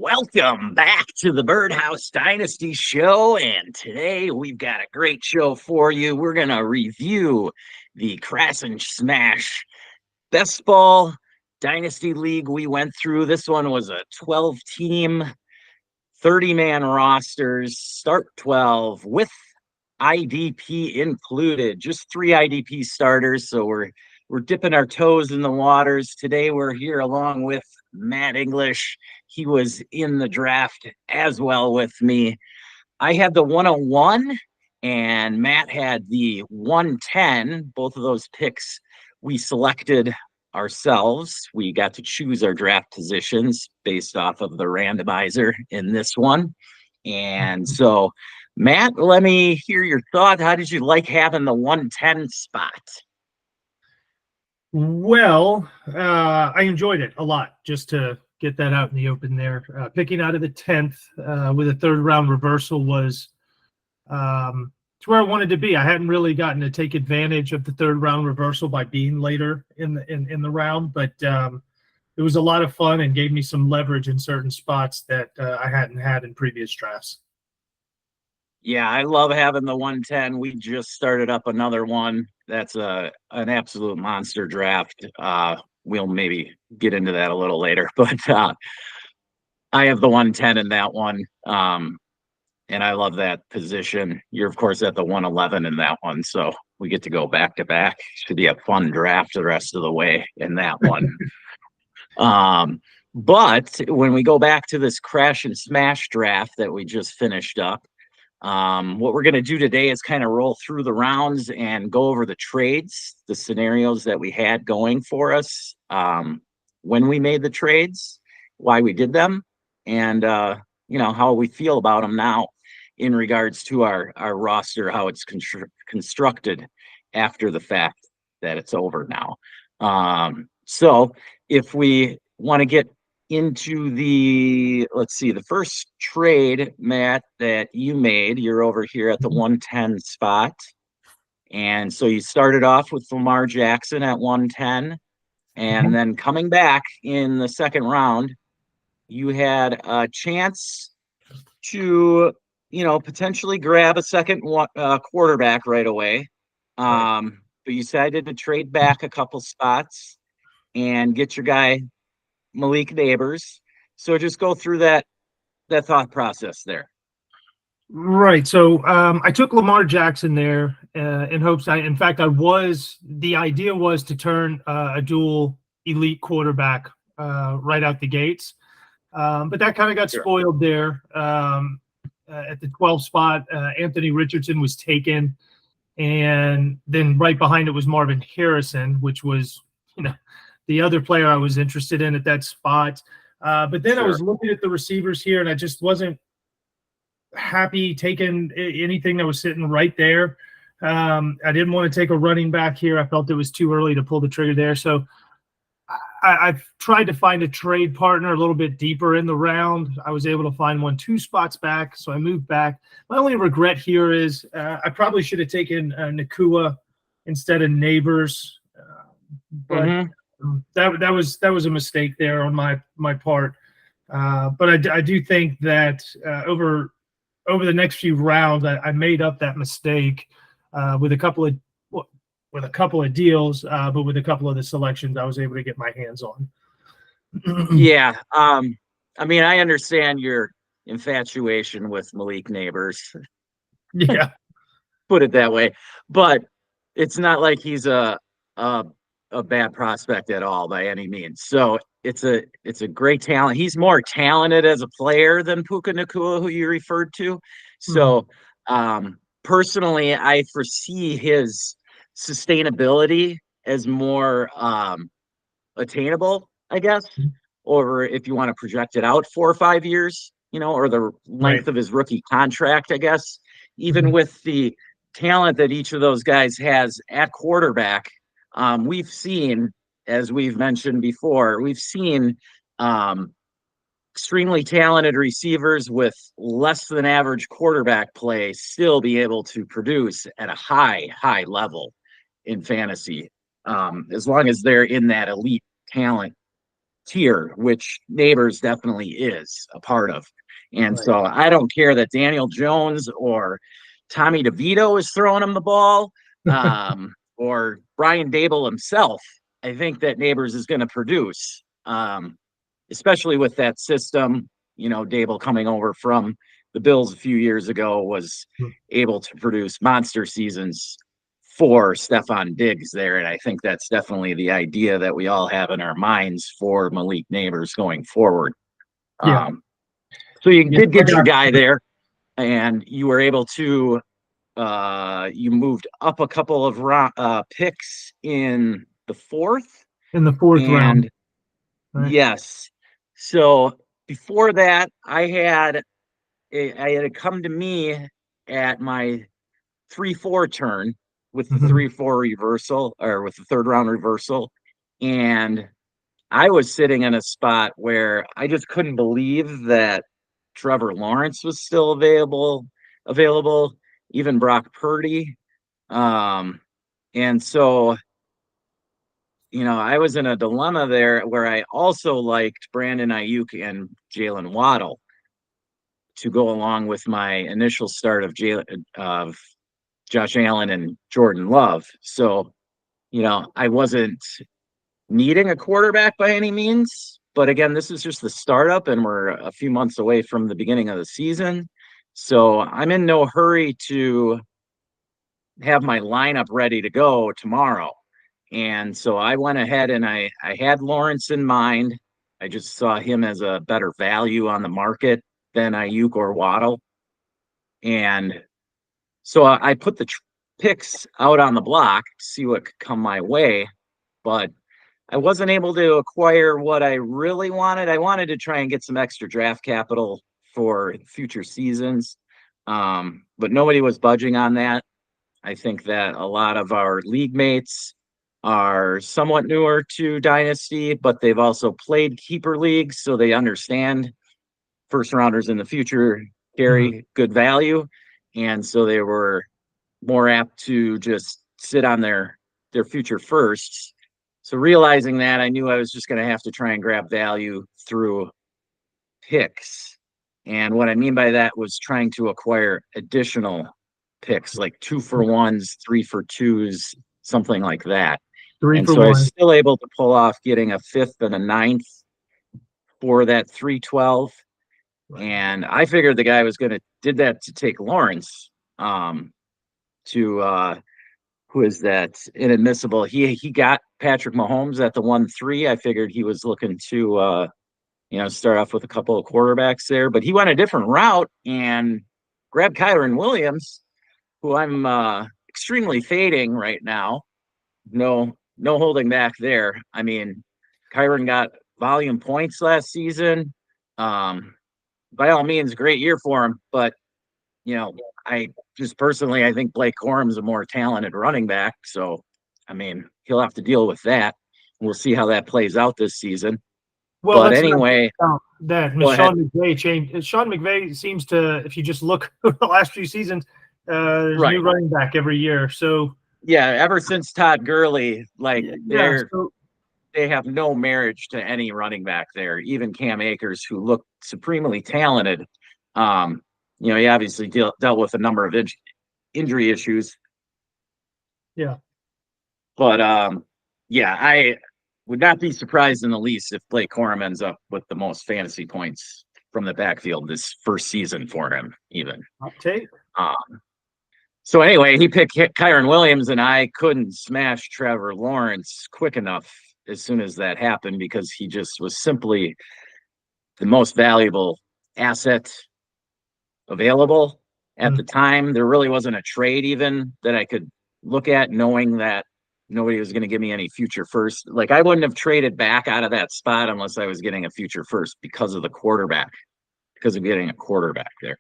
Welcome back to the Birdhouse Dynasty show. And today we've got a great show for you. We're going to review the Crash and Smash Bestball Dynasty League we went through. This one was a 12-team, 30-man rosters, start 12 with IDP included. Just 3 IDP starters. So we're dipping our toes in the waters. Today we're here along with Matt English. He was in the draft as well with me. I had the 101 and Matt had the 110. Both of those picks we selected ourselves. We got to choose our draft positions based off of the randomizer in this one. And so, Matt, let me hear your thought. How did you like having the 110 spot? Well, I enjoyed it a lot, just to get that out in the open there. Picking out of the 10th with a third round reversal was it's where I wanted to be. I hadn't really gotten to take advantage of the third round reversal by being later in the round, but it was a lot of fun and gave me some leverage in certain spots that I hadn't had in previous drafts. Yeah, I love having the 110. We just started up another one. That's an absolute monster draft. We'll maybe get into that a little later, but I have the 110 in that one. And I love that position. You're, of course, at the 111 in that one. So we get to go back to back. Should be a fun draft the rest of the way in that one. But when we go back to this Crash and Smash draft that we just finished up, what we're going to do today is kind of roll through the rounds and go over the trades, the scenarios that we had going for us when we made the trades, why we did them, and how we feel about them now in regards to our roster, how it's constructed after the fact that it's over now. So if we want to get into the first trade, Matt, that you made, you're over here at the 110 spot. And so you started off with Lamar Jackson at 110. And then coming back in the second round, you had a chance to, potentially grab a second quarterback right away. But you decided to trade back a couple spots and get your guy Malik Neighbors. So just go through that thought process there. Right. So I took Lamar Jackson there in hopes the idea was to turn a dual elite quarterback right out the gates. But that kind of got spoiled there. At the 12 spot, Anthony Richardson was taken. And then right behind it was Marvin Harrison, which was, the other player I was interested in at that spot. But then I was looking at the receivers here, and I just wasn't happy taking anything that was sitting right there. I didn't want to take a running back here. I felt it was too early to pull the trigger there. So I've tried to find a trade partner a little bit deeper in the round. I was able to find one 2 spots back, so I moved back. My only regret here is I probably should have taken Nacua instead of Neighbors. But that was a mistake there on my part. But I do think that over the next few rounds, I made up that mistake with a couple of deals, but with a couple of the selections I was able to get my hands on. Yeah. I understand your infatuation with Malik Neighbors. Yeah. Put it that way. But it's not like he's a bad prospect at all by any means. So it's a great talent. He's more talented as a player than Puka Nacua, who you referred to. So personally, I foresee his sustainability as more attainable, I guess, or if you want to project it out 4 or 5 years, or the length of his rookie contract, I guess, even with the talent that each of those guys has at quarterback. We've seen, as we've mentioned before, extremely talented receivers with less than average quarterback play still be able to produce at a high level in fantasy, as long as they're in that elite talent tier, which Neighbors definitely is a part of. And Right. so I don't care that Daniel Jones or Tommy DeVito is throwing him the ball, or Brian Dable himself. I think that Neighbors is going to produce, especially with that system. Dable coming over from the Bills a few years ago was able to produce monster seasons for Stephon Diggs there. And I think that's definitely the idea that we all have in our minds for Malik Neighbors going forward. Yeah. So you did get your guy there, and you were able to you moved up a couple of picks in the fourth. In the fourth round. Right. Yes. So before that, it had come to me at my 3-4 turn with the 3-4 reversal, or with the third round reversal. And I was sitting in a spot where I just couldn't believe that Trevor Lawrence was still available, even Brock Purdy. And so, I was in a dilemma there where I also liked Brandon Ayuk and Jalen Waddle to go along with my initial start of Josh Allen and Jordan Love. So, I wasn't needing a quarterback by any means. But again, this is just the startup, and we're a few months away from the beginning of the season. So I'm in no hurry to have my lineup ready to go tomorrow. And so I went ahead and I had Lawrence in mind. I just saw him as a better value on the market than Ayuk or Waddle. And so I put the picks out on the block to see what could come my way. But I wasn't able to acquire what I really wanted. I wanted to try and get some extra draft capital for future seasons. But nobody was budging on that. I think that a lot of our league mates are somewhat newer to Dynasty, but they've also played keeper leagues, so they understand first rounders in the future carry good value. And so they were more apt to just sit on their future firsts. So realizing that, I knew I was just going to have to try and grab value through picks. And what I mean by that was trying to acquire additional picks, like 2-for-1s, 3-for-2s, something like that. And so I was still able to pull off getting a 5th and a 9th for that 312. And I figured the guy did that to take Lawrence, who is that inadmissible. He got Patrick Mahomes at the 1-3. I figured he was looking to start off with a couple of quarterbacks there, but he went a different route and grabbed Kyren Williams, who I'm extremely fading right now. No holding back there. I mean, Kyren got volume points last season. By all means, great year for him, but I just personally, I think Blake Corum's a more talented running back. So, I mean, he'll have to deal with that. We'll see how that plays out this season. Well, but anyway, that Sean McVay changed. Sean McVay seems to, if you just look the last few seasons, there's a new running back every year. So yeah, ever since Todd Gurley, they have no marriage to any running back there. Even Cam Akers, who looked supremely talented, he obviously dealt with a number of injury issues. Yeah. But I would not be surprised in the least if Blake Corum ends up with the most fantasy points from the backfield this first season for him, even. Okay. So anyway, he picked Kyren Williams, and I couldn't smash Trevor Lawrence quick enough as soon as that happened, because he just was simply the most valuable asset available at the time. There really wasn't a trade even that I could look at, knowing that nobody was going to give me any future first. Like, I wouldn't have traded back out of that spot unless I was getting a future first because of getting a quarterback there.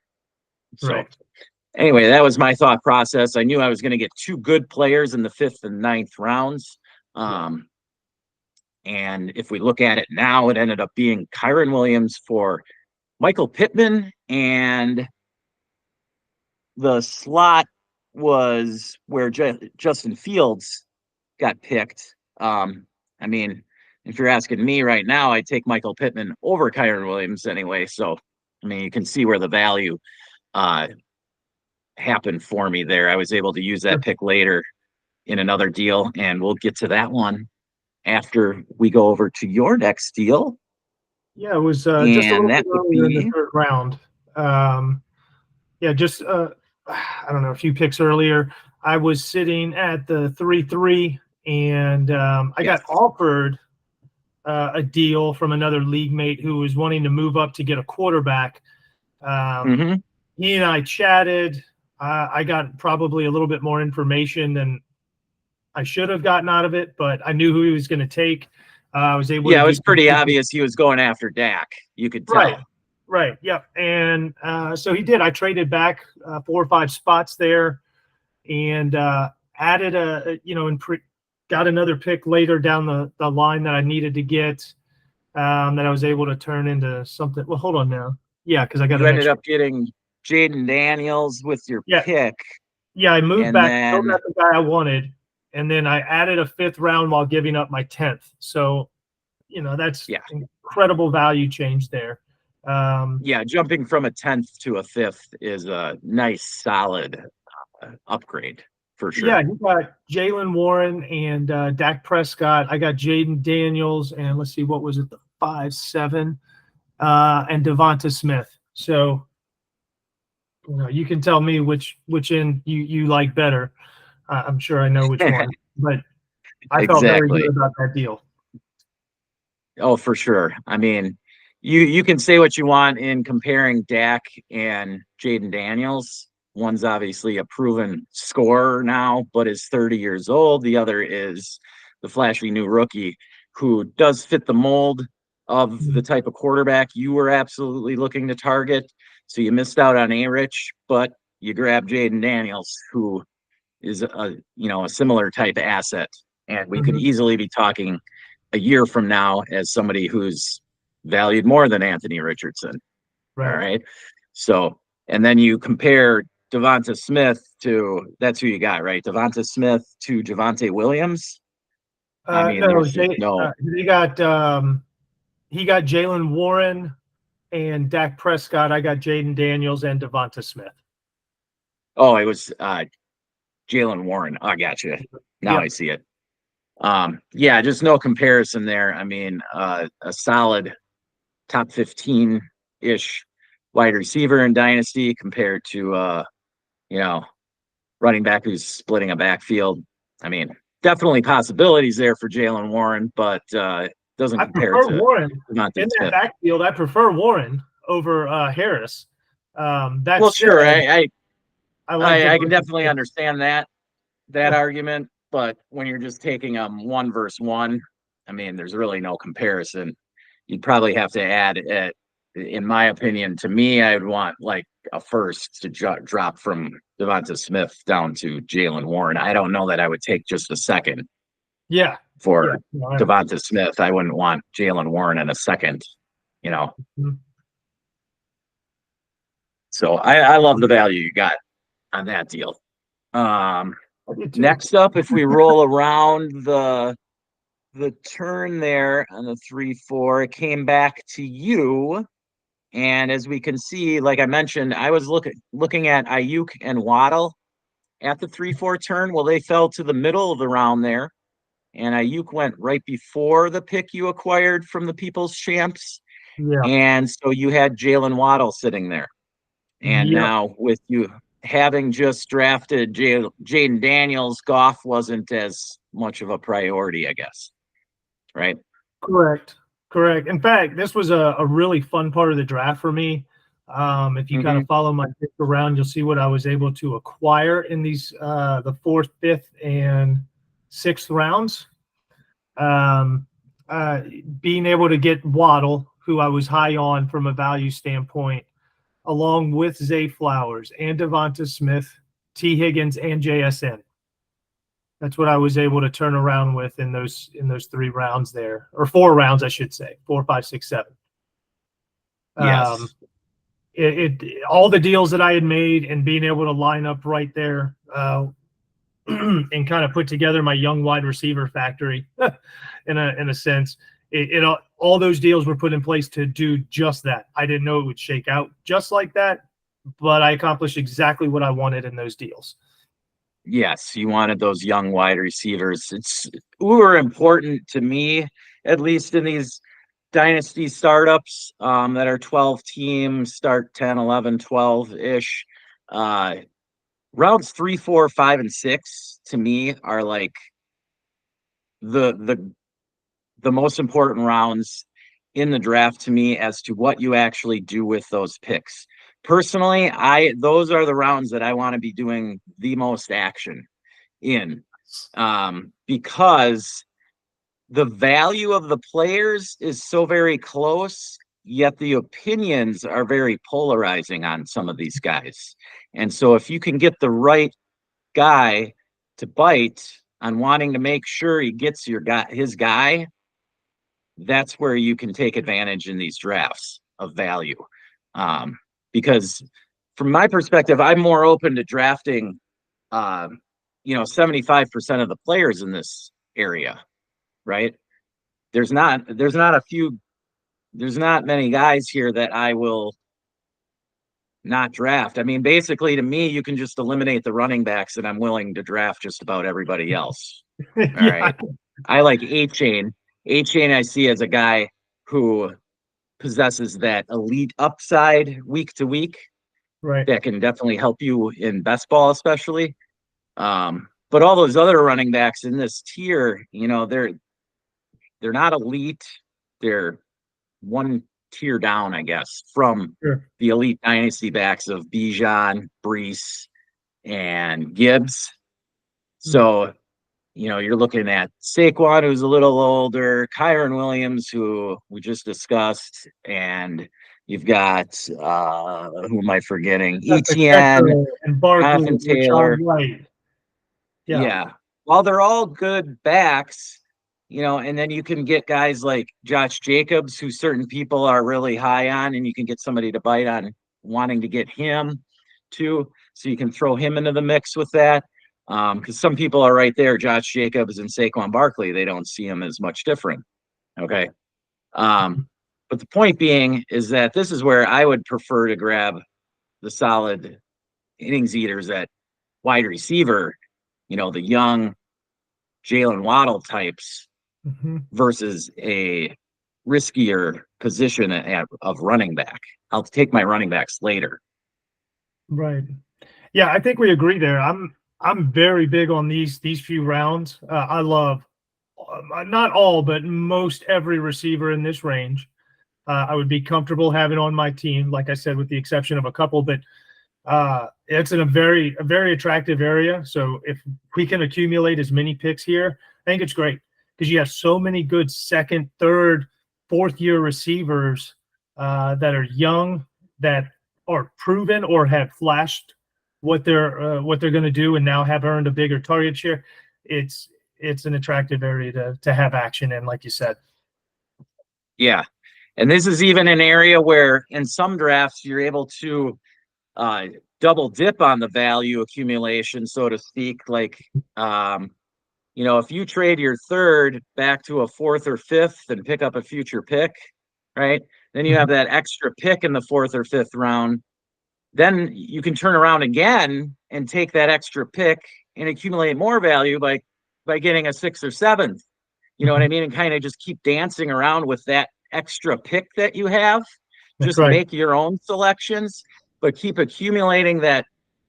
So anyway, that was my thought process. I knew I was going to get 2 good players in the 5th and 9th rounds. And if we look at it now, it ended up being Kyren Williams for Michael Pittman, and the slot was where Justin Fields got picked. I mean, if you're asking me right now, I'd take Michael Pittman over Kyron Williams anyway. So, I mean, you can see where the value happened for me there. I was able to use that pick later in another deal, and we'll get to that one after we go over to your next deal. Yeah, it was just a little that bit would earlier in be the third round. Yeah, just I don't know, a few picks earlier. I was sitting at the 3-3, and I got offered a deal from another league mate who was wanting to move up to get a quarterback. He and I chatted. I got probably a little bit more information than I should have gotten out of it, but I knew who he was going to take. I was able to it was pretty obvious he was going after Dak. You could tell. Right. Yep. And so he did. I traded back 4 or 5 spots there, and added got another pick later down the line that I needed to get, that I was able to turn into something. Well, hold on now. Yeah, because I got. You ended up getting Jaden Daniels with your pick. Yeah, I moved back, still got the guy I wanted, and then I added a 5th round while giving up my 10th. So, that's incredible value change there. Jumping from a 10th to a 5th is a nice, solid upgrade for sure. Yeah, you got Jalen Warren and Dak Prescott. I got Jaden Daniels, and let's see, what was it, the 5-7, and Devonta Smith. So, you can tell me which end you like better. I'm sure I know which one, but I felt very good about that deal. Oh, for sure. I mean, you can say what you want in comparing Dak and Jaden Daniels. One's obviously a proven scorer now, but is 30 years old. The other is the flashy new rookie who does fit the mold of the type of quarterback you were absolutely looking to target. So you missed out on A-Rich, but you grabbed Jaden Daniels, who is a similar type of asset. And we could easily be talking a year from now as somebody who's valued more than Anthony Richardson. Right. All right. So, and then you compare Devonta Smith to, that's who you got, right? Devonta Smith to Javonte Williams. I mean, he got Jalen Warren and Dak Prescott. I got Jaden Daniels and Devonta Smith. Oh, it was Jalen Warren. I got you. Now I see it. Just no comparison there. I mean, a solid top 15-ish wide receiver in Dynasty compared to, running back who's splitting a backfield. I mean, definitely possibilities there for Jalen Warren, but doesn't compare to Warren. In that backfield, I prefer Warren over Harris. Sure. I can definitely understand that argument, but when you're just taking 1 versus 1, I mean, there's really no comparison. You'd probably have to add, in my opinion, to me, I'd want like a first to drop from Devonta Smith down to Jalen Warren. I don't know that I would take just a second. For Devonta Smith, I wouldn't want Jalen Warren in a second, So I love the value you got on that deal. Next up, if we roll around the turn there on the 3-4, it came back to you. And as we can see, like I mentioned, I was looking at Ayuk and Waddle at the 3-4 turn. Well, they fell to the middle of the round there. And Ayuk went right before the pick you acquired from the People's Champs. Yeah. And so you had Jalen Waddle sitting there. And now with you having just drafted Jaden Daniels, Goff wasn't as much of a priority, I guess. Right? Correct. In fact, this was a really fun part of the draft for me. If you kind of follow my pick around, you'll see what I was able to acquire in these the 4th, 5th, and 6th rounds. Being able to get Waddle, who I was high on from a value standpoint, along with Zay Flowers and Devonta Smith, T. Higgins, and JSN. That's what I was able to turn around with in those 3 rounds there, or 4 rounds, I should say, 4, 5, 6, 7. Yes. All the deals that I had made and being able to line up right there and kind of put together my young wide receiver factory in a sense. all those deals were put in place to do just that. I didn't know it would shake out just like that, but I accomplished exactly what I wanted in those deals. Yes, you wanted those young wide receivers. It's uber important to me, at least in these dynasty startups that are 12 teams, start 10, 11, 12-ish. Rounds 3, 4, 5, and 6 to me are like the most important rounds in the draft to me as to what you actually do with those picks. Personally, those are the rounds that I want to be doing the most action in, because the value of the players is so very close, yet the opinions are very polarizing on some of these guys. And so if you can get the right guy to bite on wanting to make sure he gets his guy, that's where you can take advantage in these drafts of value. Because from my perspective, I'm more open to drafting 75% of the players in this area, right? There's not many guys here that I will not draft. I mean, basically to me, you can just eliminate the running backs and I'm willing to draft just about everybody else. All right. I like A-Chain. A-Chain I see as a guy who possesses that elite upside week to week. Right. That can definitely help you in best ball, especially. But all those other running backs in this tier, they're not elite. They're one tier down, I guess, from the elite dynasty backs of Bijan, Brees, and Gibbs. So, you're looking at Saquon, who's a little older, Kyron Williams, who we just discussed, and you've got who am I forgetting? ETN, and Barkley, Jonathan Taylor. White. Yeah. While they're all good backs, and then you can get guys like Josh Jacobs, who certain people are really high on, and you can get somebody to bite on wanting to get him too. So you can throw him into the mix with that. Because some people are right there, Josh Jacobs and Saquon Barkley, they don't see him as much different. Okay. But the point being is that this is where I would prefer to grab the solid innings eaters at wide receiver, the young Jalen Waddle types versus a riskier position of running back. I'll take my running backs later. Right. Yeah, I think we agree there. I'm very big on these few rounds. I love not all, but most every receiver in this range. I would be comfortable having on my team, like I said, with the exception of a couple. But it's in a very attractive area. So if we can accumulate as many picks here, I think it's great because you have so many good second, third, fourth year receivers that are young, that are proven or have flashed what they're going to do and now have earned a bigger target share. It's an attractive area to have action in, like you said. Yeah. And this is even an area where in some drafts you're able to double dip on the value accumulation, so to speak. Like, if you trade your third back to a fourth or fifth and pick up a future pick, right? Then you have that extra pick in the fourth or fifth round. Then you can turn around again and take that extra pick and accumulate more value by getting a sixth or seventh. You know what I mean? And kind of just keep dancing around with that extra pick that you have. Just make your own selections, but keep accumulating that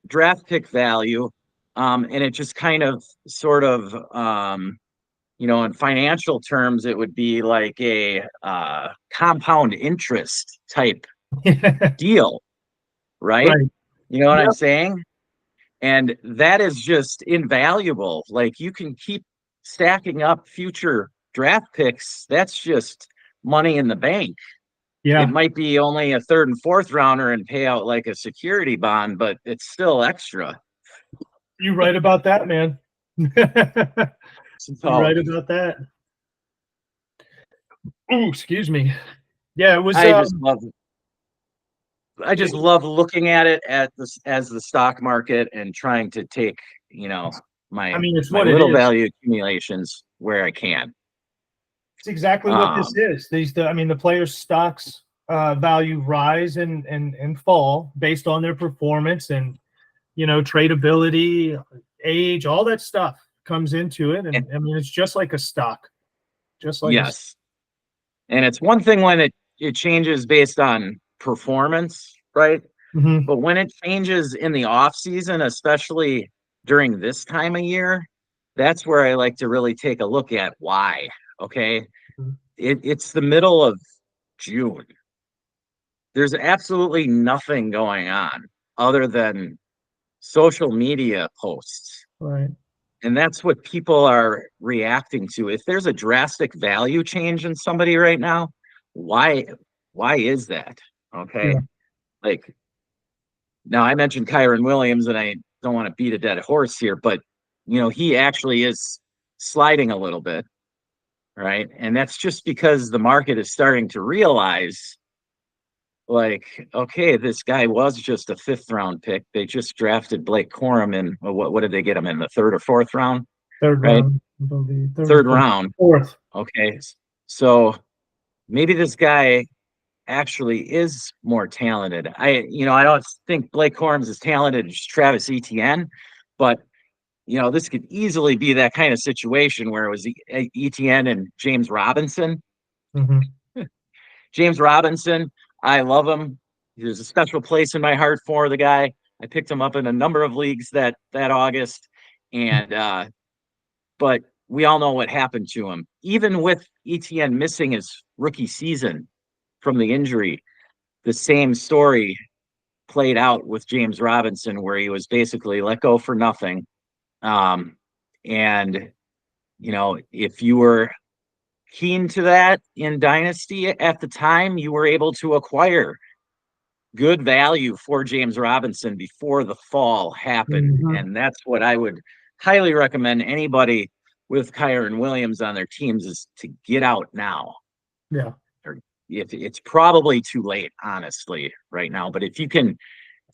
draft pick value. And it just kind of sort of, in financial terms, it would be like a compound interest type deal, right? You know what I'm saying? And that is just invaluable. Like, you can keep stacking up future draft picks. That's just money in the bank. Yeah. It might be only a third and fourth rounder and pay out like a security bond, but it's still extra. You're right about that, man. You're right about that. Oh, excuse me. Yeah, it was. I just love looking at it as the stock market and trying to take, my little value accumulations where I can. It's exactly what this is. The players' stocks value rise and fall based on their performance and tradability, age, all that stuff comes into it. And it's just like a stock, just like yes. And it's one thing when it changes based on performance, right? Mhm. But when it changes in the off season, especially during this time of year, that's where I like to really take a look at why. Okay. Mhm. It's the middle of June. There's absolutely nothing going on other than social media posts. Right. And that's what people are reacting to. If there's a drastic value change in somebody right now, why is that? Okay. Yeah. Like, now I mentioned Kyron Williams, and I don't want to beat a dead horse here, but he actually is sliding a little bit, right? And that's just because the market is starting to realize, like, okay, this guy was just a 5th-round pick. They just drafted Blake Corum in what did they get him in, the 3rd or 4th round? Third Right? round, I believe. Third round. Fourth. Okay. So maybe this guy actually is more talented. I don't think Blake Corum is as talented as Travis Etienne, but this could easily be that kind of situation where it was Etienne and James Robinson. Mhm. James Robinson, I love him. There's a special place in my heart for the guy. I picked him up in a number of leagues that August, and but we all know what happened to him. Even with Etienne missing his rookie season from the injury, the same story played out with James Robinson, where he was basically let go for nothing. And if you were keen to that in Dynasty at the time, you were able to acquire good value for James Robinson before the fall happened. Mhm. And that's what I would highly recommend anybody with Kyron Williams on their teams is to get out now. Yeah. Or if it's probably too late, honestly, right now. But if you can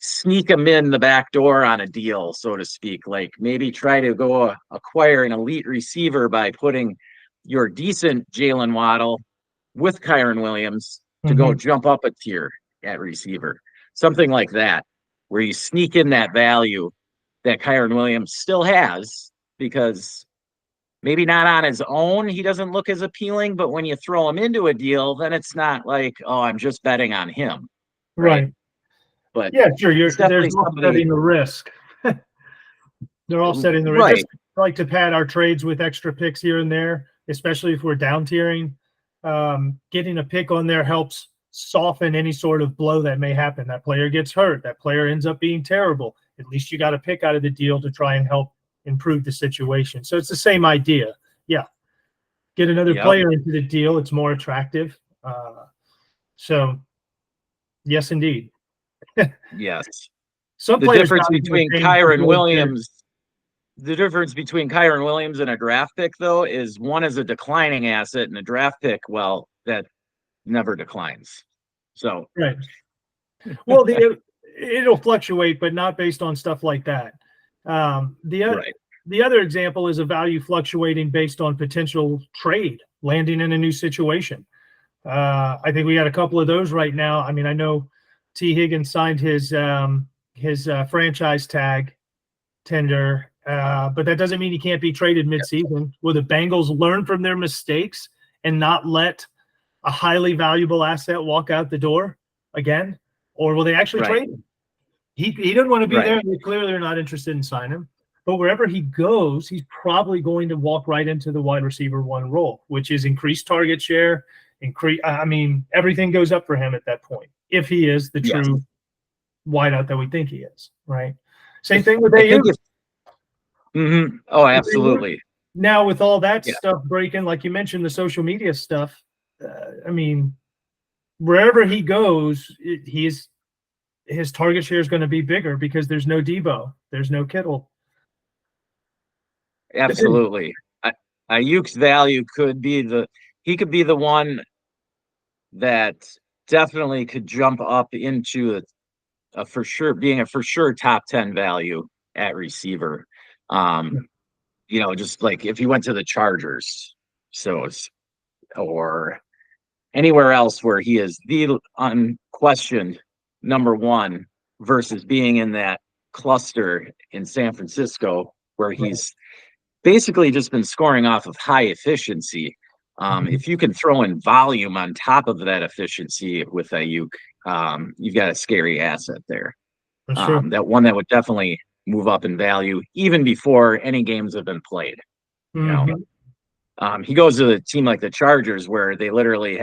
sneak them in the back door on a deal, so to speak, like maybe try to go acquire an elite receiver by putting your decent Jalen Waddle with Kyron Williams to go Mhm. jump up a tier at receiver, something like that, where you sneak in that value that Kyron Williams still has, because maybe not on his own, he doesn't look as appealing, but when you throw him into a deal, then it's not like, oh, I'm just betting on him. Right. Right. But Yeah, sure. it's There's definitely somebody. offsetting the risk. They're offsetting the risk. Right. Just like to pad our trades with extra picks here and there, especially if we're down tiering. Getting a pick on there helps soften any sort of blow that may happen. That player gets hurt. That player ends up being terrible. At least you got a pick out of the deal to try and help improve the situation. So it's the same idea. Yeah. Get another Yep. player into the deal. It's more attractive. So, yes, indeed. Yes. Some The players difference value the between same Kyron deal too. Williams, the difference between Kyron Williams and a draft pick, though, is one is a declining asset, and a draft pick, well, that never declines. So Right. Well, it'll fluctuate, but not based on stuff like that. right. The other example is a value fluctuating based on potential trade, landing in a new situation. I think we got a couple of those right now. I mean, I know T. Higgins signed his franchise tag tender, but that doesn't mean he can't be traded midseason. Will the Bengals learn from their mistakes and not let a highly valuable asset walk out the door again? Or will they actually Right. trade him? He doesn't want to be Right. there. They clearly are not interested in signing him. But wherever he goes, he's probably going to walk right into the wide receiver one role, which is increased target share. Everything goes up for him at that point, if he is the Yes. true wideout that we think he is, right? Same thing with I think AU. Oh, absolutely. Now, with all that Yeah. stuff breaking, like you mentioned, the social media stuff, wherever he goes, his target share is going to be bigger because there's no Debo, there's no Kittle. Absolutely. Ayuk's value he could be the one that definitely could jump up into being a for sure top 10 value at receiver. Just like if he went to the Chargers. So or anywhere else where he is the unquestioned number one versus being in that cluster in San Francisco where he's basically just been scoring off of high efficiency. If you can throw in volume on top of that efficiency with Ayuk, you've got a scary asset there. That one that would definitely move up in value even before any games have been played. You know, he goes to a team like the Chargers where they literally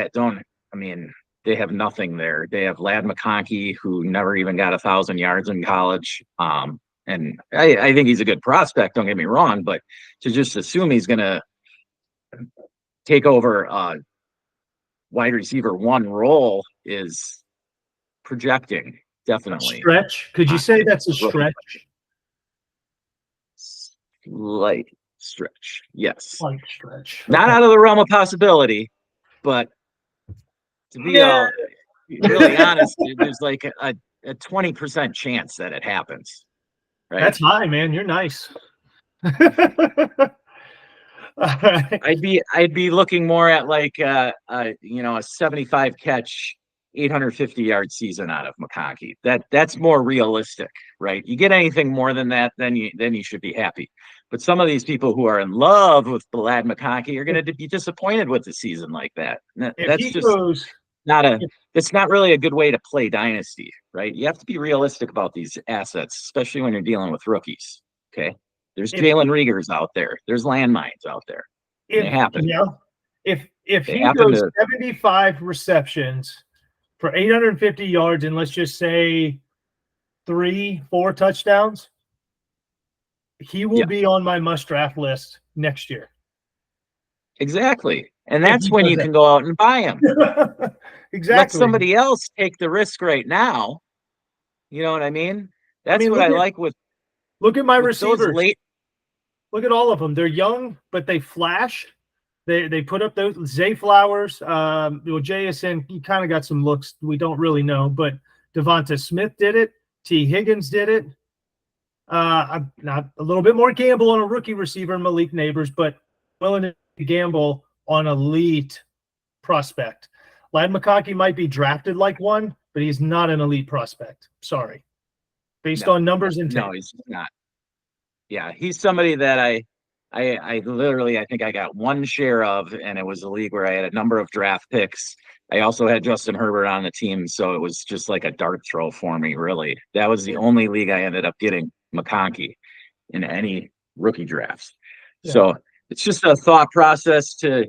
they have nothing there. They have Ladd McConkey, who never even got 1,000 yards in college. And I think he's a good prospect, don't get me wrong, but to just assume he's going to take over wide receiver one role is projecting, definitely. Stretch? Could you say that's a stretch? Slight stretch, yes. Slight stretch. Not out of the realm of possibility, but to be really honest, there's like a 20% chance that it happens. Right? That's high, man. You're nice. I'd be looking more at like a 75 catch, 850 yard season out of McConkey. That's more realistic, right? You get anything more than that, then you should be happy. But some of these people who are in love with Ladd McConkey are going to be disappointed with a season like that. It's not really a good way to play Dynasty, right? You have to be realistic about these assets, especially when you're dealing with rookies. Okay. There's Jalen Riegers out there. There's landmines out there. They happen. Yeah. If he goes 75 receptions for 850 yards and let's just say 3-4 touchdowns, he will be on my must draft list next year. Exactly. And that's when you can go out and buy him. Exactly. Let somebody else take the risk right now. You know what I mean? That's what I like with. Look at my receivers. Look at all of them. They're young, but they flash. They put up those Zay Flowers. JSN, he kind of got some looks we don't really know, but Devonta Smith did it. T. Higgins did it. I'm not a little bit more gamble on a rookie receiver, Malik Neighbors, but willing to gamble on elite prospect. Ladd McConkey might be drafted like one, but he's not an elite prospect. Sorry. Based on numbers and tape. No, he's not. Yeah, he's somebody that I literally, I think I got one share of, and it was a league where I had a number of draft picks. I also had Justin Herbert on the team, so it was just like a dart throw for me, really. That was the only league I ended up getting McConkey in any rookie drafts. Yeah. So it's just a thought process to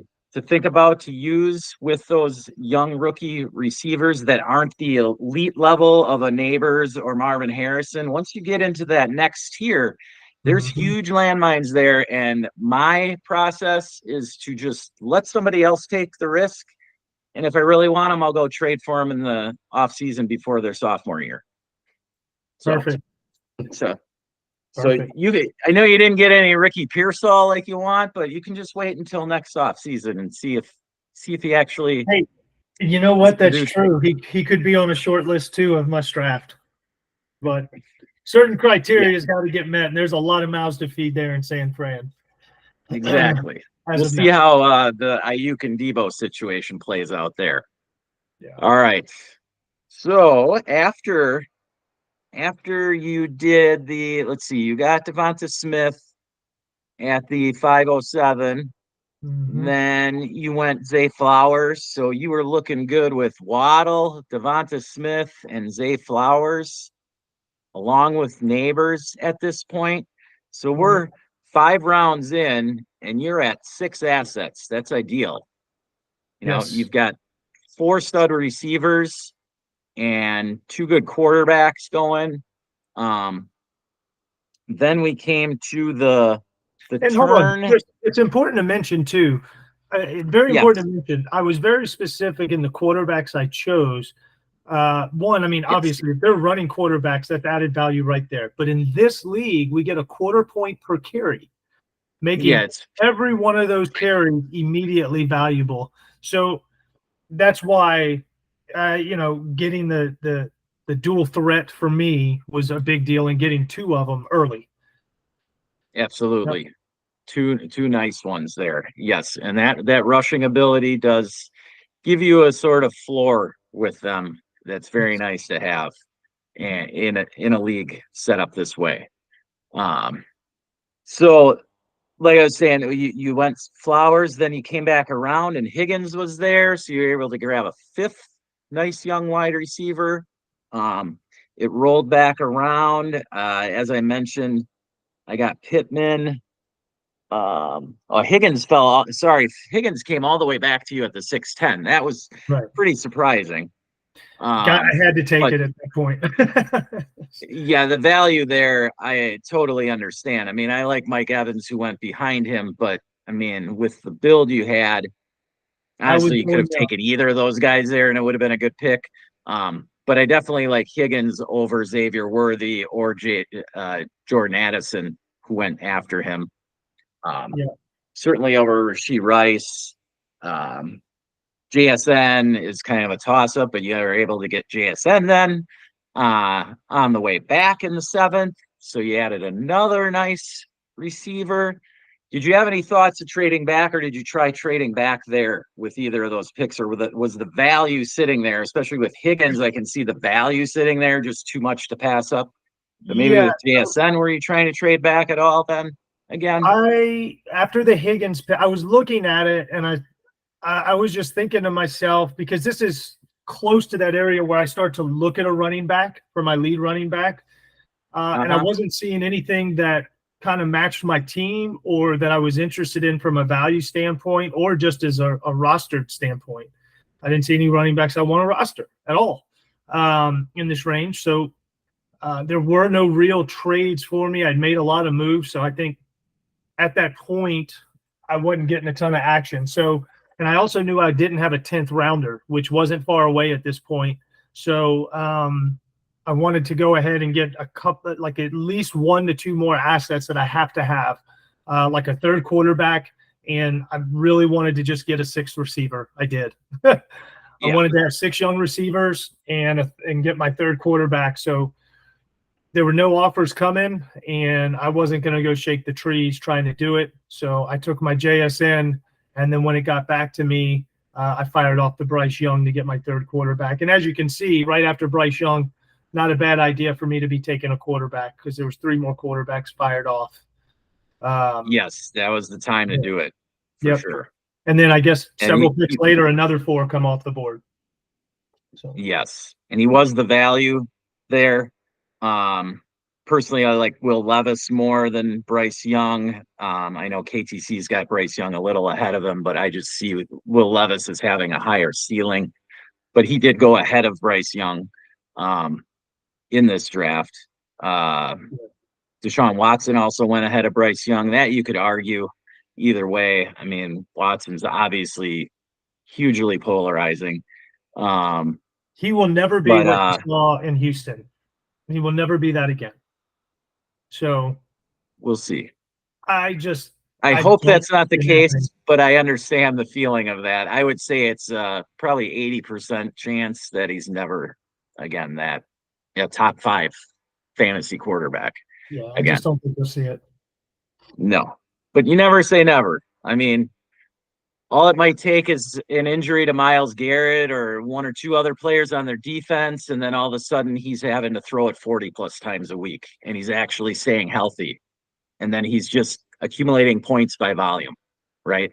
think about, to use with those young rookie receivers that aren't the elite level of a Neighbors or Marvin Harrison. Once you get into that next tier, there's huge landmines there. And my process is to just let somebody else take the risk. And if I really want them, I'll go trade for them in the off season before their sophomore year. Perfect. So I know you didn't get any Ricky Pearsall like you want, but you can just wait until next off season and see if he actually. Hey, you know what? That's true. He could be on a short list too of must draft, but certain criteria has got to get met, and there's a lot of mouths to feed there in San Fran. Exactly. We'll see how the Ayuk and Debo situation plays out there. Yeah. All right. So after you did you got Devonta Smith at the 507. Then you went Zay Flowers. So you were looking good with Waddle, Devonta Smith, and Zay Flowers, along with Neighbors at this point. So we're 5 rounds in, and you're at 6 assets. That's ideal. You know, you've got 4 stud receivers and 2 good quarterbacks going. Then we came to the turn. Hold on. It's important to mention too. Very important to mention. I was very specific in the quarterbacks I chose. Obviously, if they're running quarterbacks, that's added value right there. But in this league, we get a quarter point per carry, making every one of those carries immediately valuable. So that's why, getting the dual threat for me was a big deal, and getting 2 of them early. Absolutely. Two nice ones there. Yes, and that rushing ability does give you a sort of floor with them. That's very nice to have in a league set up this way. So like I was saying, you went Flowers, then you came back around, and Higgins was there, so you were able to grab a fifth nice young wide receiver. It rolled back around. As I mentioned, I got Pittman. Higgins fell off. Sorry, Higgins came all the way back to you at the 6'10". That was Right. pretty surprising. I had to take it at that point. Yeah, the value there, I totally understand. I mean, I like Mike Evans, who went behind him, but I mean, with the build you had, honestly, you could have taken either of those guys there and it would have been a good pick. But I definitely like Higgins over Xavier Worthy or Jordan Addison, who went after him. Certainly over Rashee Rice. JSN is kind of a toss-up, but you are able to get JSN then on the way back in the 7th. So you added another nice receiver. Did you have any thoughts of trading back, or did you try trading back there with either of those picks, or was the value sitting there, especially with Higgins? I can see the value sitting there, just too much to pass up. But maybe with JSN, were you trying to trade back at all then? Again, after the Higgins, I was looking at it and I was just thinking to myself, because this is close to that area where I start to look at a running back for my lead running back. And I wasn't seeing anything that kind of matched my team or that I was interested in from a value standpoint or just as a rostered standpoint. I didn't see any running backs I want to roster at all in this range. So there were no real trades for me. I'd made a lot of moves. So I think at that point, I wasn't getting a ton of action. So, and I also knew I didn't have a 10th rounder, which wasn't far away at this point. So I wanted to go ahead and get a couple, like at least 1 to 2 more assets that I have to have, like a third quarterback. And I really wanted to just get a 6th receiver. I did. I wanted to have 6 young receivers and get my third quarterback. So there were no offers coming, and I wasn't going to go shake the trees trying to do it. So I took my JSN, and then when it got back to me, I fired off the Bryce Young to get my third quarterback. And as you can see, right after Bryce Young, not a bad idea for me to be taking a quarterback because there was 3 more quarterbacks fired off. Yes, that was the time to do it for sure. And then I guess several picks later, another 4 come off the board. So. Yes, and he was the value there. Personally, I like Will Levis more than Bryce Young. I know KTC's got Bryce Young a little ahead of him, but I just see Will Levis as having a higher ceiling. But he did go ahead of Bryce Young in this draft. Deshaun Watson also went ahead of Bryce Young. That you could argue either way. I mean, Watson's obviously hugely polarizing. He will never be what you saw in Houston. He will never be that again. So we'll see. I hope that's not the case, but I understand the feeling of that. I would say it's probably 80% chance that he's never again that top 5 fantasy quarterback. Yeah, I just don't think we'll see it. No, but you never say never. I mean, all it might take is an injury to Myles Garrett or 1 or 2 other players on their defense, and then all of a sudden he's having to throw it 40+ times a week, and he's actually staying healthy. And then he's just accumulating points by volume, right?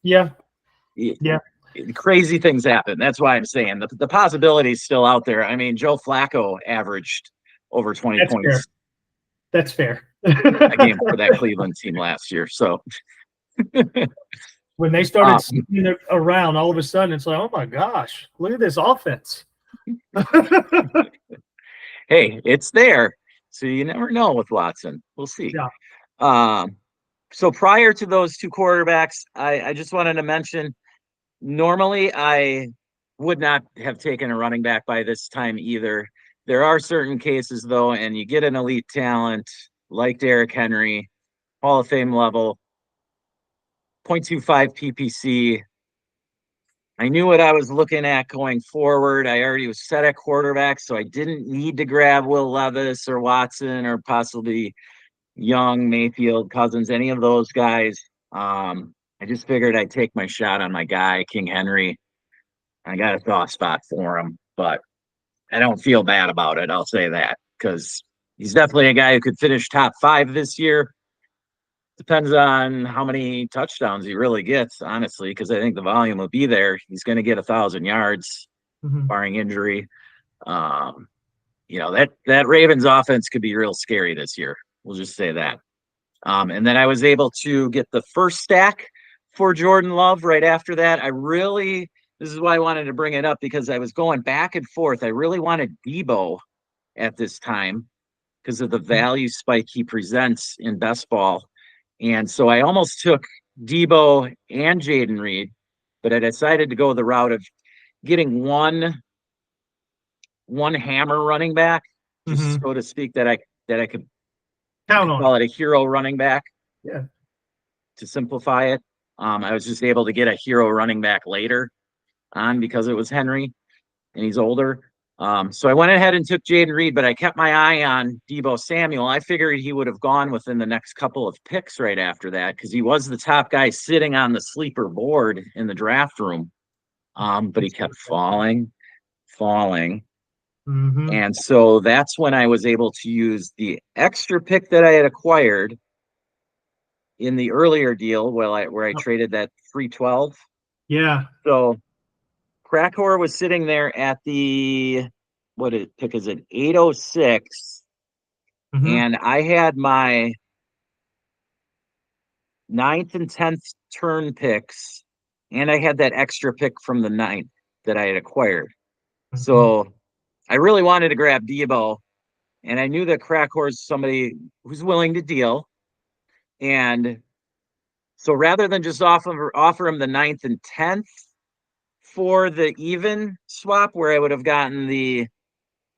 Yeah. Crazy things happen. That's why I'm saying the possibility is still out there. I mean, Joe Flacco averaged over 20 points. That's fair. A game for that Cleveland team last year. So when they started spinning it around, all of a sudden it's like, oh my gosh, look at this offense. Hey, it's there. So you never know with Watson. We'll see. Yeah. So prior to those 2 quarterbacks, I just wanted to mention, normally I would not have taken a running back by this time either. There are certain cases, though, and you get an elite talent like Derrick Henry, Hall of Fame level, 0.25 PPC. I knew what I was looking at going forward. I already was set at quarterback, so I didn't need to grab Will Levis or Watson or possibly Young, Mayfield, Cousins, any of those guys. I just figured I'd take my shot on my guy, King Henry. I got a soft spot for him, but I don't feel bad about it. I'll say that because he's definitely a guy who could finish top 5 this year. Depends on how many touchdowns he really gets, honestly, because I think the volume will be there. He's going to get 1,000 yards, barring injury. That Ravens offense could be real scary this year. We'll just say that. And then I was able to get the first stack for Jordan Love right after that. This is why I wanted to bring it up, because I was going back and forth. I really wanted Debo at this time because of the value spike he presents in best ball. And so I almost took Debo and Jaden Reed, but I decided to go the route of getting one hammer running back, just so to speak, that I could call it a hero running back. Yeah. To simplify it. I was just able to get a hero running back later on because it was Henry and he's older. So I went ahead and took Jaden Reed, but I kept my eye on Debo Samuel. I figured he would have gone within the next couple of picks right after that because he was the top guy sitting on the sleeper board in the draft room. But he kept falling. And so that's when I was able to use the extra pick that I had acquired in the earlier deal where I traded that 312. Yeah. So Crackhor was sitting there at the pick is it 806, and I had my 9th and 10th turn picks, and I had that extra pick from the 9th that I had acquired. So I really wanted to grab Debo, and I knew that Crackhor is somebody who's willing to deal, and so rather than just offer him the 9th and 10th for the even swap, where I would have gotten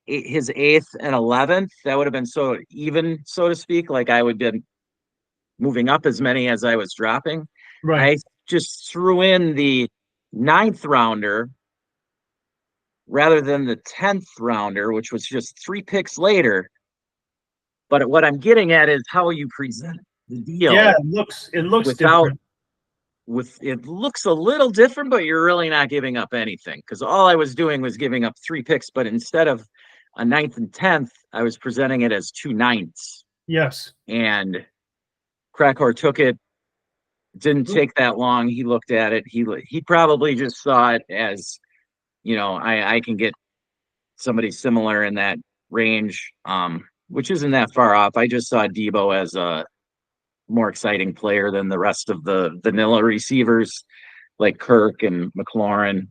his 8th and 11th, that would have been so even, so to speak. Like I would have been moving up as many as I was dropping. Right. I just threw in the 9th rounder rather than the 10th rounder, which was just 3 picks later. But what I'm getting at is how you present the deal. Yeah, it looks different. It looks a little different, but you're really not giving up anything, because all I was doing was giving up 3 picks, but instead of a 9th and 10th, I was presenting it as 2 9ths. Yes. And Crackhor took it. Didn't take that long. He looked at it. He probably just saw it as, I can get somebody similar in that range, which isn't that far off. I just saw Debo as a more exciting player than the rest of the vanilla receivers like Kirk and McLaurin.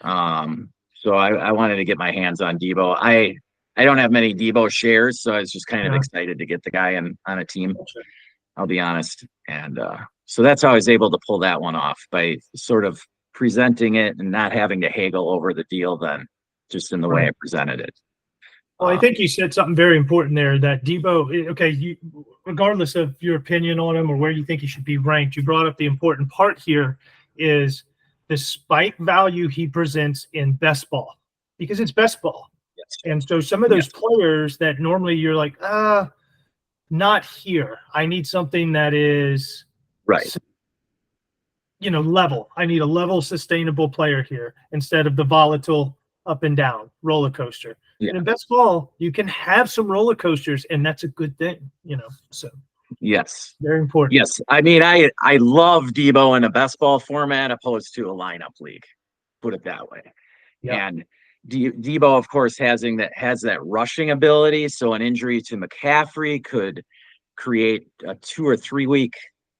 So I wanted to get my hands on Debo. I don't have many Debo shares, so I was just kind of excited to get the guy on a team. I'll be honest. And so that's how I was able to pull that one off, by sort of presenting it and not having to haggle over the deal then, just in the way I presented it. Well, I think you said something very important there, that Debo, okay, regardless of your opinion on him or where you think he should be ranked, you brought up the important part here is the spike value he presents in best ball, because it's best ball. Yes. And so some of those players that normally you're like, not here. I need something that is right. Level. I need a level, sustainable player here instead of the volatile up and down roller coaster. Yeah. And in best ball, you can have some roller coasters, and that's a good thing, So yes, very important. Yes, I mean, I love Debo in a best ball format opposed to a lineup league. Put it that way. Yeah. And Debo, of course, has that rushing ability. So an injury to McCaffrey could create a 2 or 3 week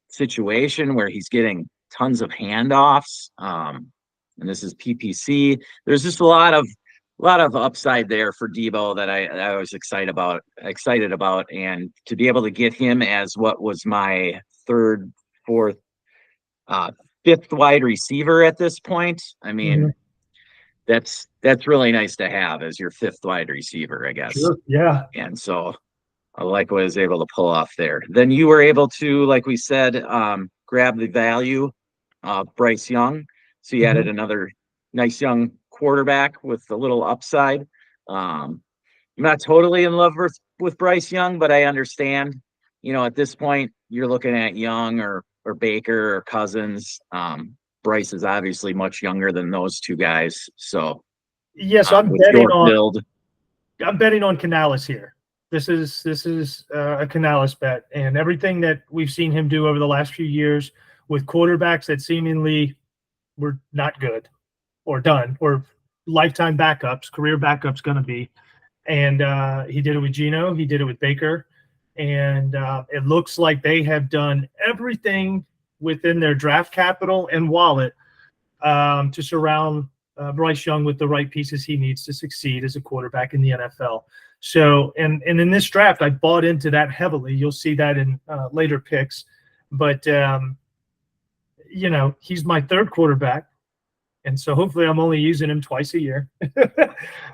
situation where he's getting tons of handoffs. And this is PPC. There's just a lot of upside there for Debo that I was excited about, and to be able to get him as what was my 3rd, 4th, 5th wide receiver at this point. I mean, that's really nice to have as your 5th wide receiver, I guess. Sure. Yeah. And so I like what I was able to pull off there. Then you were able to, like we said, grab the value of Bryce Young. So you added another nice young quarterback with a little upside. I'm not totally in love with Bryce Young, but I understand. at this point, you're looking at Young or Baker or Cousins. Bryce is obviously much younger than those two guys. So yes, I'm with betting your on build, Canales here. This is a Canales bet, and everything that we've seen him do over the last few years with quarterbacks that seemingly were not good or done or lifetime backups, career backups going to be. And he did it with Geno. He did it with Baker. And it looks like they have done everything within their draft capital and wallet to surround Bryce Young with the right pieces he needs to succeed as a quarterback in the NFL. So, and in this draft, I bought into that heavily. You'll see that in later picks. But, he's my third quarterback. And so hopefully I'm only using him twice a year.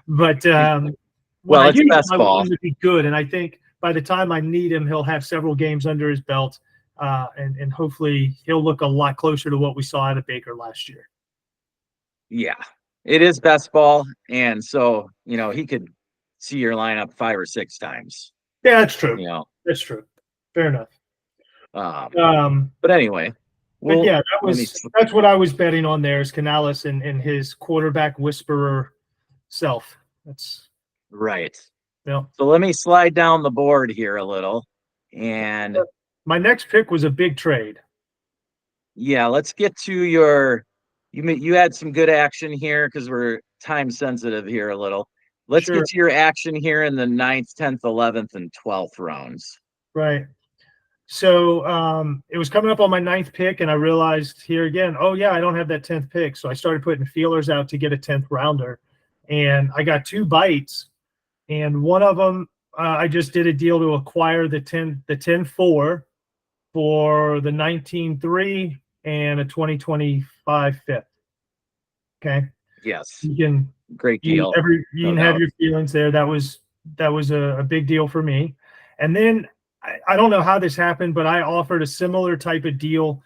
But well, it's best ball. To be good. And I think by the time I need him, he'll have several games under his belt. And hopefully he'll look a lot closer to what we saw out of Baker last year. Yeah, it is best ball. And so, he could see your lineup 5 or 6 times. Yeah, that's true. That's true. Fair enough. But anyway. But yeah, that's what I was betting on there is Canales and his quarterback whisperer self. That's right. Yeah. So let me slide down the board here a little. And my next pick was a big trade. Yeah, let's get to you had some good action here because we're time sensitive here a little. Let's get to your action here in the 9th, 10th, 11th, and 12th rounds. Right. So it was coming up on my 9th pick, and I realized here again, oh, yeah, I don't have that 10th pick. So I started putting feelers out to get a 10th rounder. And I got 2 bites. And one of them, I just did a deal to acquire the 10-4 for the 19-3 and a 2025 fifth. Okay. Yes. You can great deal. You can have your feelings there. That was a big deal for me. And then I don't know how this happened, but I offered a similar type of deal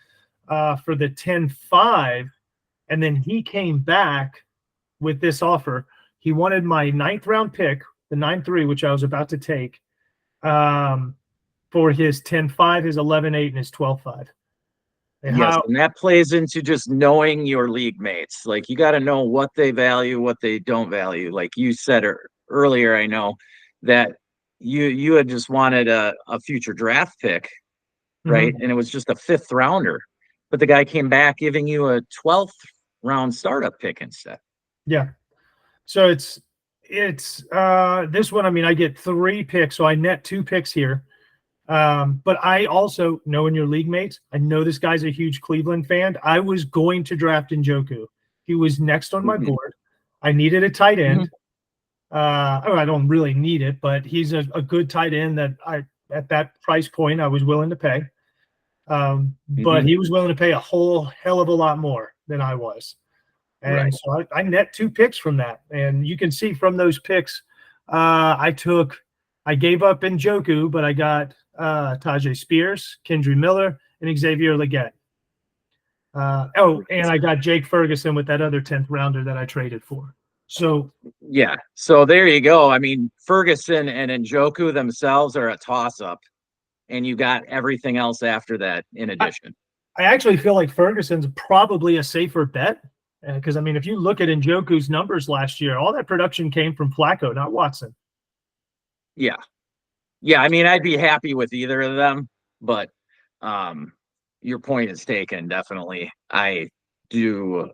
for the 10-5, and then he came back with this offer. He wanted my 9th round pick, the 9-3, which I was about to take, for his 10-5, his 11-8, and his 12-5. And that plays into just knowing your league mates. Like, you got to know what they value, what they don't value. Like you said earlier, I know that you had just wanted a future draft pick, right? And it was just a 5th rounder, but the guy came back giving you a 12th round startup pick instead. Yeah. So it's this one. I mean, I get 3 picks, so I net 2 picks here. But I also know in your league mates, I know this guy's a huge Cleveland fan. I was going to draft Njoku. He was next on my board. I needed a tight end. I don't really need it, but he's a good tight end that at that price point, I was willing to pay. But he was willing to pay a whole hell of a lot more than I was. And so I net 2 picks from that. And you can see from those picks, I gave up Njoku, but I got Tajay Spears, Kendry Miller, and Xavier Legette. And I got Jake Ferguson with that other 10th rounder that I traded for. So yeah, so there you go. I mean, Ferguson and Njoku themselves are a toss-up, and you got everything else after that in addition. I actually feel like Ferguson's probably a safer bet because, I mean, if you look at Njoku's numbers last year, all that production came from Flacco, not Watson. Yeah. I mean, I'd be happy with either of them, but your point is taken. Definitely, I do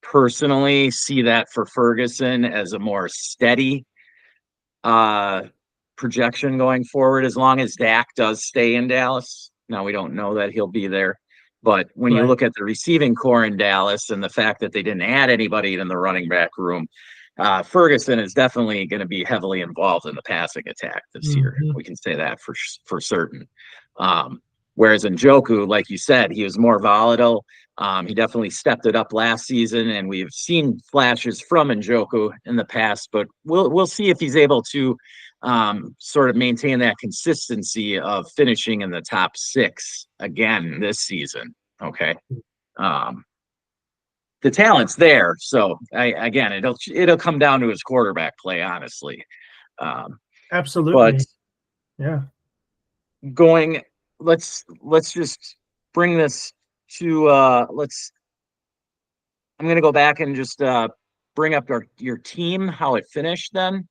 personally see that for Ferguson as a more steady projection going forward, as long as Dak does stay in Dallas. Now, we don't know that he'll be there, but when you look at the receiving core in Dallas and the fact that they didn't add anybody in the running back room, Ferguson is definitely going to be heavily involved in the passing attack this year. We can say that for certain. Whereas Njoku, like you said, he was more volatile. He definitely stepped it up last season, and we've seen flashes from Njoku in the past, but we'll see if he's able to sort of maintain that consistency of finishing in the top 6 again this season. Okay. The talent's there. So again, it'll come down to his quarterback play, honestly. Absolutely. But yeah. going, let's just bring this to I'm going to go back and just bring up your team, how it finished then,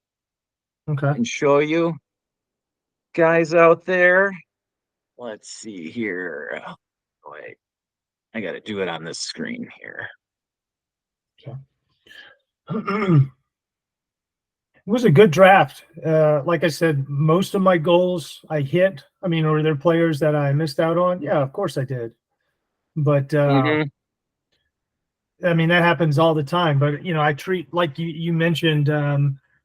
Okay. and show you guys out there. Let's see here. Wait, I got to do it on this screen here. Okay. It was a good draft. Like I said, most of my goals I hit. I mean, were there players that I missed out on? Yeah, of course I did. But I mean, that happens all the time. But I treat, like you mentioned,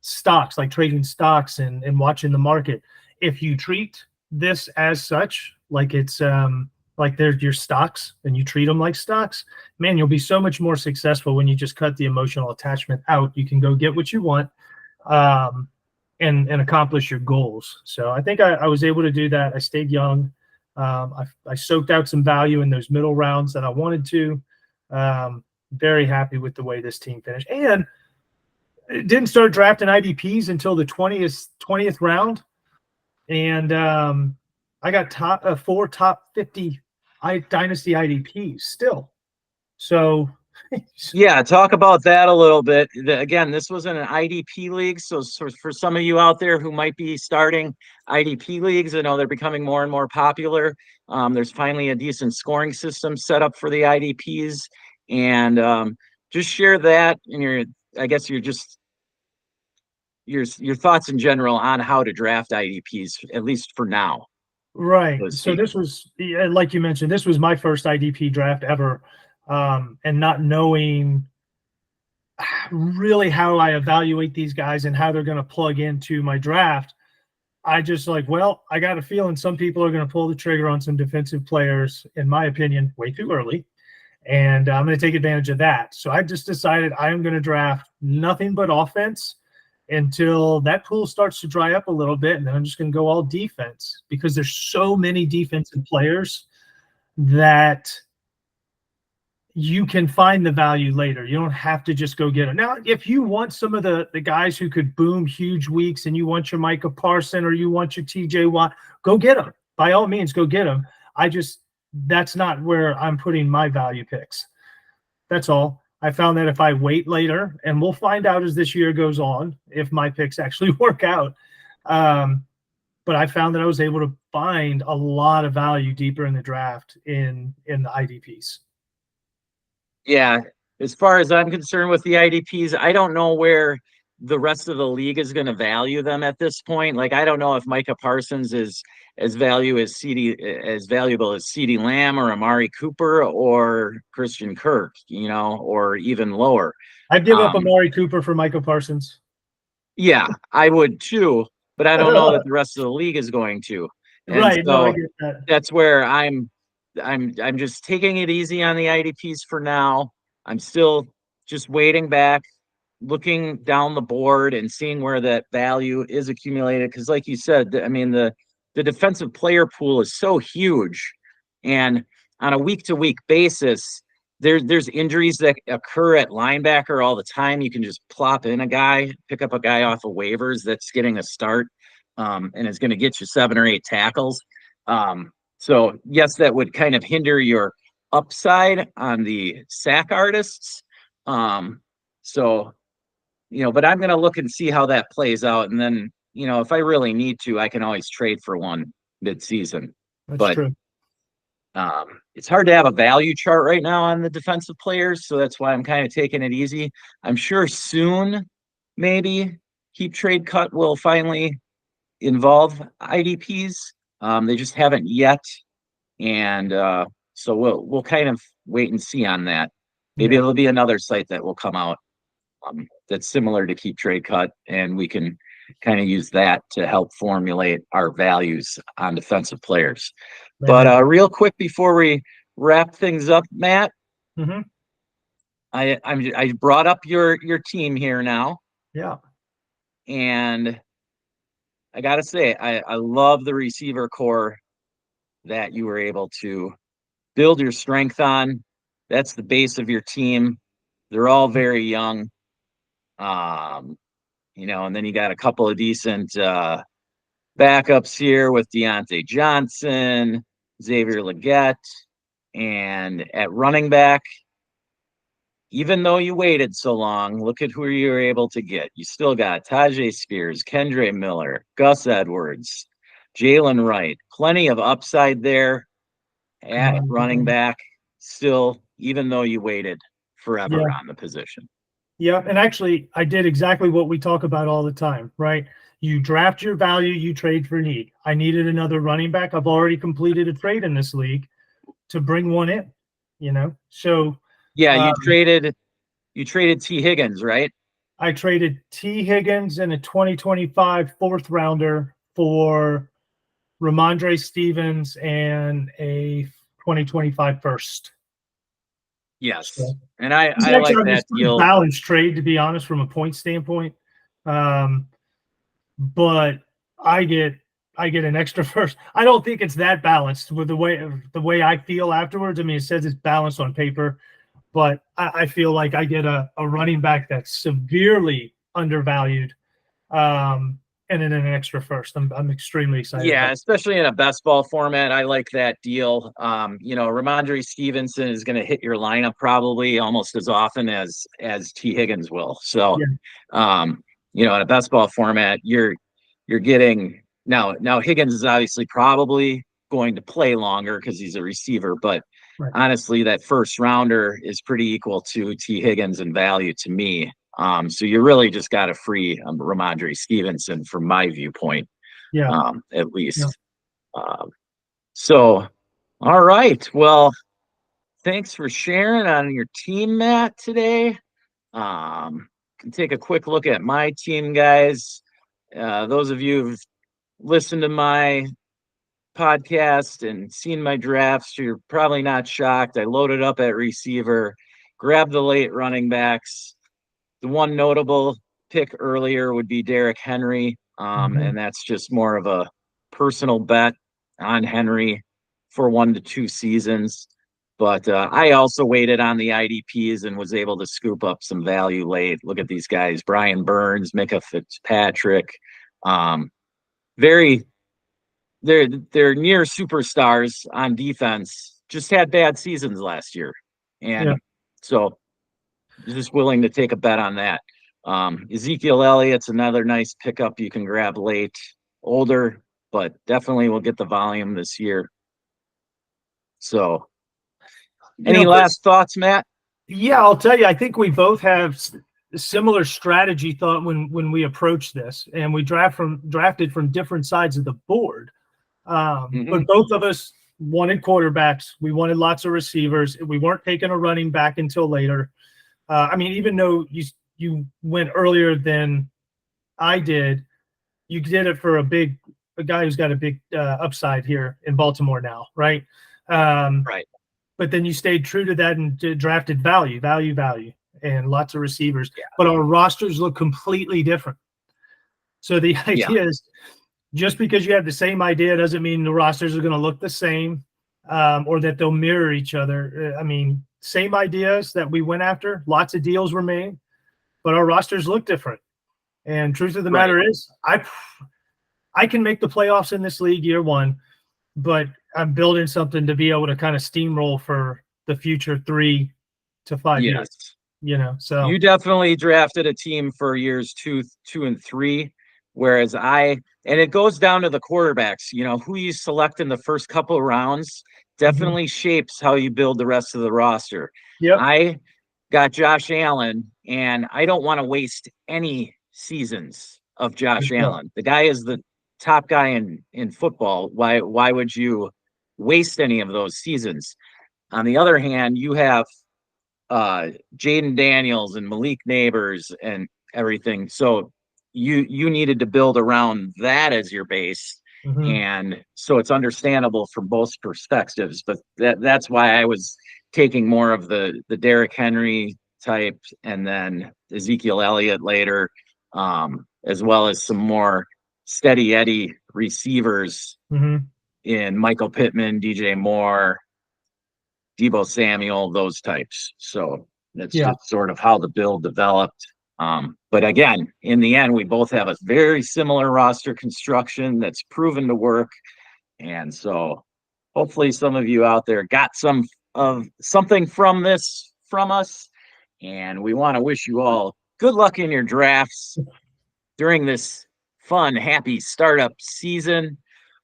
stocks, like trading stocks and watching the market. If you treat this as such, like it's like they're your stocks, and you treat them like stocks, man, you'll be so much more successful when you just cut the emotional attachment out. You can go get what you want, and accomplish your goals. So I think I was able to do that. I stayed young. I soaked out some value in those middle rounds that I wanted to. Very happy with the way this team finished, and it didn't start drafting IDPs until the 20th round, and I got four top 50 dynasty IDPs still. So yeah, talk about that a little bit. Again, this was in an IDP league, so for some of you out there who might be starting IDP leagues, I know they're becoming more and more popular. There's finally a decent scoring system set up for the IDPs, and just share that and I guess your thoughts in general on how to draft IDPs, at least for now. right. So this was, like you mentioned, this was my first IDP draft ever, and not knowing really how I evaluate these guys and how they're going to plug into my draft. I just I got a feeling some people are going to pull the trigger on some defensive players, in my opinion, way too early. And I'm going to take advantage of that. So I just decided I am going to draft nothing but offense until that pool starts to dry up a little bit. And then I'm just going to go all defense, because there's so many defensive players that you can find the value later. You don't have to just go get them. Now, if you want some of the guys who could boom huge weeks, and you want your Micah Parson or you want your TJ Watt, go get them. By all means, go get them. That's not where I'm putting my value picks. That's all. I found that if I wait later, and we'll find out as this year goes on if my picks actually work out. But I found that I was able to find a lot of value deeper in the draft in the IDPs. Yeah, as far as I'm concerned with the IDPs, I don't know where the rest of the league is going to value them at this point. Like, I don't know if Micah Parsons is as valuable as CeeDee Lamb or Amari Cooper or Christian Kirk, or even lower. I'd give up Amari Cooper for Micah Parsons. Yeah, I would too, but I don't know that the rest of the league is going to. And right. So no, I get that. That's where I'm just taking it easy on the IDPs for now. I'm still just waiting back, looking down the board and seeing where that value is accumulated. Because like you said, I mean, the defensive player pool is so huge. And on a week-to-week basis, there's injuries that occur at linebacker all the time. You can just plop in a guy, pick up a guy off of waivers that's getting a start, and is going to get you 7 or 8 tackles. So yes, that would kind of hinder your upside on the sack artists. So, but I'm going to look and see how that plays out. And then, if I really need to, I can always trade for one mid-season. That's true. It's hard to have a value chart right now on the defensive players. So that's why I'm kind of taking it easy. I'm sure soon, maybe Keep Trade Cut will finally involve IDPs. They just haven't yet. And so we'll kind of wait and see on that. Maybe it'll be another site that will come out that's similar to Keep Trade Cut, and we can kind of use that to help formulate our values on defensive players. But real quick before we wrap things up, Matt, I brought up your team here now. Yeah. And I gotta say, I love the receiver core that you were able to build your strength on. That's the base of your team. They're all very young. And then you got a couple of decent backups here with Deontay Johnson, Xavier Legette, and at running back, even though you waited so long, look at who you were able to get. You still got Tajay Spears, Kendre Miller, Gus Edwards, Jalen Wright. Plenty of upside there at running back still, even though you waited forever on the position. Yeah, and actually, I did exactly what we talk about all the time, right? You draft your value, you trade for need. I needed another running back. I've already completed a trade in this league to bring one in, So yeah, you traded T. Higgins, right? I traded T. Higgins in a 2025 fourth rounder for Ramondre Stevens and a 2025 first. Yes. So, and I like that deal. Balanced trade, to be honest, from a point standpoint. But I get an extra first. I don't think it's that balanced with the way I feel afterwards. I mean, it says it's balanced on paper, but I feel like I get a running back that's severely undervalued, and then an extra first. I'm extremely excited. Yeah, especially in a best ball format. I like that deal. Ramondre Stevenson is going to hit your lineup probably almost as often as T. Higgins will. So, in a best ball format, you're getting now Higgins is obviously probably going to play longer because he's a receiver, but honestly, that first rounder is pretty equal to T. Higgins in value to me. So you really just got to free Ramondre Stevenson from my viewpoint, at least. So, all right. Well, thanks for sharing on your team, Matt, today. Can take a quick look at my team, guys. Those of you who've listened to my podcast and seen my drafts, you're probably not shocked. I loaded up at receiver, grabbed the late running backs. The one notable pick earlier would be Derrick Henry, and that's just more of a personal bet on Henry for 1 to 2 seasons. But I also waited on the IDPs and was able to scoop up some value late. Look at these guys: Brian Burns, Micah Fitzpatrick. They're near superstars on defense. Just had bad seasons last year, and so just willing to take a bet on that. Ezekiel Elliott's another nice pickup you can grab late. Older, but definitely will get the volume this year. So, any last thoughts, Matt? Yeah, I'll tell you. I think we both have similar strategy thought when we approach this, and we drafted from different sides of the board. But both of us wanted quarterbacks. We wanted lots of receivers. We weren't taking a running back until later. Even though you went earlier than I did, you did it for a guy who's got a big upside here in Baltimore now, right? Right. But then you stayed true to that and drafted value, and lots of receivers. Yeah. But our rosters look completely different. So the idea is, just because you have the same idea doesn't mean the rosters are going to look the same, or that they'll mirror each other. Same ideas that we went after. Lots of deals were made, but our rosters look different. And truth of the matter is, I can make the playoffs in this league year one, but I'm building something to be able to kind of steamroll for the future 3 to 5 years. So you definitely drafted a team for years 2 and 3, whereas and it goes down to the quarterbacks. Who you select in the first couple of rounds definitely shapes how you build the rest of the roster. Yep. I got Josh Allen, and I don't want to waste any seasons of Josh Allen. The guy is the top guy in football. Why would you waste any of those seasons? On the other hand, you have Jaden Daniels and Malik Neighbors and everything. So you needed to build around that as your base. And so it's understandable from both perspectives, but that's why I was taking more of the Derrick Henry type, and then Ezekiel Elliott later, as well as some more steady Eddie receivers in Michael Pittman, DJ Moore, Deebo Samuel, those types. So that's just sort of how the build developed. But again, in the end, we both have a very similar roster construction that's proven to work. And so hopefully some of you out there got something from this from us. And we want to wish you all good luck in your drafts during this fun, happy startup season.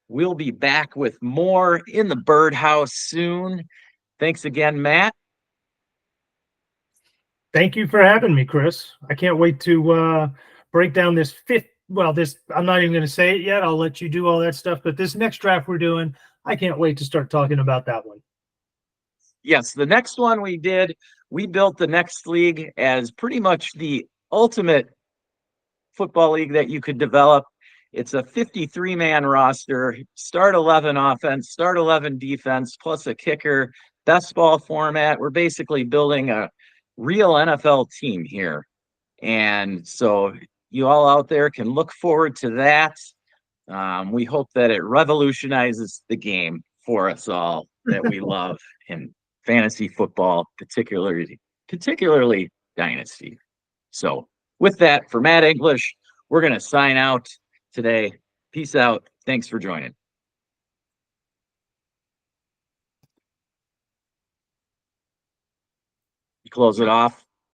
We'll be back with more in the Birdhouse soon. Thanks again, Matt. Thank you for having me, Chris. I can't wait to break down this I'm not even going to say it yet. I'll let you do all that stuff. But this next draft we're doing, I can't wait to start talking about that one. Yes, the next one we built the next league as pretty much the ultimate football league that you could develop. It's a 53-man roster, start 11 offense, start 11 defense, plus a kicker, Bestball format. We're basically building a real NFL team here. And so you all out there can look forward to that. We hope that it revolutionizes the game for us all that we love in fantasy football, particularly Dynasty. So with that, for Matt English, we're going to sign out today. Peace out. Thanks for joining. You close it off.